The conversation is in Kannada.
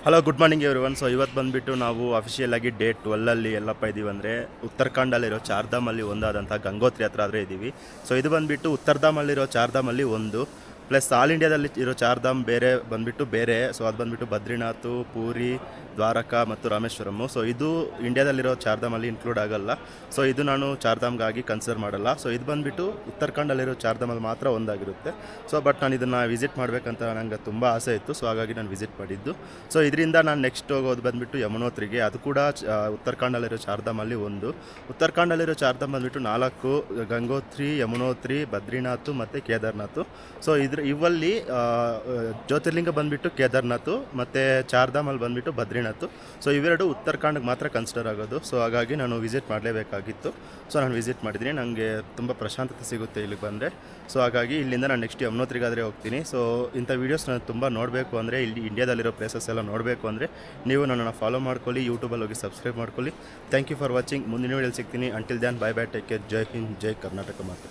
Hello good morning everyone. So ಇವತ್ತು ಬಂದುಬಿಟ್ಟು ನಾವು ಅಫಿಷಿಯಲ್ ಆಗಿ ಡೇ 12 ಎಲ್ಲಪ್ಪ ಇದ್ದೀವಿ ಅಂದರೆ ಉತ್ತರಾಖಂಡಲ್ಲಿರೋ ಚಾರ್ಧಾಮಲ್ಲಿ ಒಂದಾದಂಥ ಗಂಗೋತ್ರಿ ಹತ್ರ ಆದರೆ ಇದ್ದೀವಿ. ಸೊ ಇದು ಬಂದುಬಿಟ್ಟು ಉತ್ತರಧಾಮಲ್ಲಿರೋ ಚಾರ್ಧಾಮಲ್ಲಿ ಒಂದು ಪ್ಲಸ್ ಆಲ್ ಇಂಡಿಯಾದಲ್ಲಿ ಇರೋ ಚಾರ್ಧಾಮ್ ಬೇರೆ ಬಂದುಬಿಟ್ಟು ಬೇರೆ. ಸೊ ಅದು ಬಂದುಬಿಟ್ಟು ಬದ್ರಿನಾಥ್, ಪೂರಿ, ದ್ವಾರಕಾ ಮತ್ತು ರಾಮೇಶ್ವರಮ್ಮು. ಸೊ ಇದು ಇಂಡಿಯಾದಲ್ಲಿರೋ ಚಾರ್ಧಾಮಲ್ಲಿ ಇನ್ಕ್ಲೂಡ್ ಆಗಲ್ಲ. ಸೊ ಇದು ನಾನು ಚಾರ್ಧಾಮ್ಗಾಗಿ ಕನ್ಸಿಡರ್ ಮಾಡಲ್ಲ. ಸೊ ಇದು ಬಂದುಬಿಟ್ಟು ಉತ್ತರಾಖಂಡಲ್ಲಿರೋ ಚಾರ್ಧಾಮಲ್ಲಿ ಮಾತ್ರ ಒಂದಾಗಿರುತ್ತೆ. ಸೊ ಬಟ್ ನಾನು ಇದನ್ನು ವಿಸಿಟ್ ಮಾಡಬೇಕಂತ ನನಗೆ ತುಂಬ ಆಸೆ ಇತ್ತು. ಸೊ ಹಾಗಾಗಿ ನಾನು ವಿಸಿಟ್ ಮಾಡಿದ್ದು. ಸೊ ಇದರಿಂದ ನಾನು ನೆಕ್ಸ್ಟ್ ಹೋಗೋದು ಬಂದುಬಿಟ್ಟು ಯಮುನೋತ್ರಿಗೆ. ಅದು ಕೂಡ ಉತ್ತರಾಖಂಡಲ್ಲಿರೋ ಚಾರ್ಧಾಮಲ್ಲಿ ಒಂದು. ಉತ್ತರಾಖಂಡಲ್ಲಿರೋ ಚಾರ್ಧಾಮ್ ಬಂದುಬಿಟ್ಟು 4: ಗಂಗೋತ್ರಿ, ಯಮುನೋತ್ರಿ, ಬದ್ರಿನಾಥ್ ಮತ್ತು ಕೇದಾರ್ನಾಥ್. ಸೊ ಇವಲ್ಲಿ ಜ್ಯೋತಿರ್ಲಿಂಗ ಬಂದುಬಿಟ್ಟು ಕೇದಾರ್ನಾಥ್ ಮತ್ತು ಚಾರ್ಧಾಮಲ್ಲಿ ಬಂದುಬಿಟ್ಟು ಬದ್ರಿನಾಥ್. ಸೊ ಇವೆರಡು ಉತ್ತರಾಖಂಡಕ್ಕೆ ಮಾತ್ರ ಕನ್ಸಿಡರ್ ಆಗೋದು. ಸೊ ಹಾಗಾಗಿ ನಾನು ವಿಸಿಟ್ ಮಾಡಲೇಬೇಕಾಗಿತ್ತು. ಸೊ ನಾನು ವಿಸಿಟ್ ಮಾಡಿದ್ದೀನಿ. ನನಗೆ ತುಂಬ ಪ್ರಶಾಂತತೆ ಸಿಗುತ್ತೆ ಇಲ್ಲಿಗೆ ಬಂದರೆ. ಸೊ ಹಾಗಾಗಿ ಇಲ್ಲಿಂದ ನಾನು ನೆಕ್ಸ್ಟ್ ಯಮುನೋತ್ರಿಗಾದರೆ ಹೋಗ್ತೀನಿ. ಸೊ ಇಂಥ ವೀಡಿಯೋಸ್ ನಾನು ತುಂಬ ನೋಡಬೇಕು ಅಂದರೆ, ಇಲ್ಲಿ ಇಂಡಿಯಾದಲ್ಲಿರೋ ಪ್ಲೇಸಸ್ ಎಲ್ಲ ನೋಡಬೇಕು ಅಂದರೆ ನೀವು ನನ್ನನ್ನು ಫಾಲೋ ಮಾಡ್ಕೊಳ್ಳಿ, ಯೂಟ್ಯೂಬಲ್ಲಿ ಹೋಗಿ ಸಬ್ಸ್ಕ್ರೈಬ್ ಮಾಡ್ಕೊಳ್ಳಿ. Thank you for watching. ಮುಂದಿನ ವೀಡಿಯೋಲಿ ಸಿಗ್ತೀನಿ. Until then bye bye, take care. Jai Hind, Jai Karnataka ಮಾತು.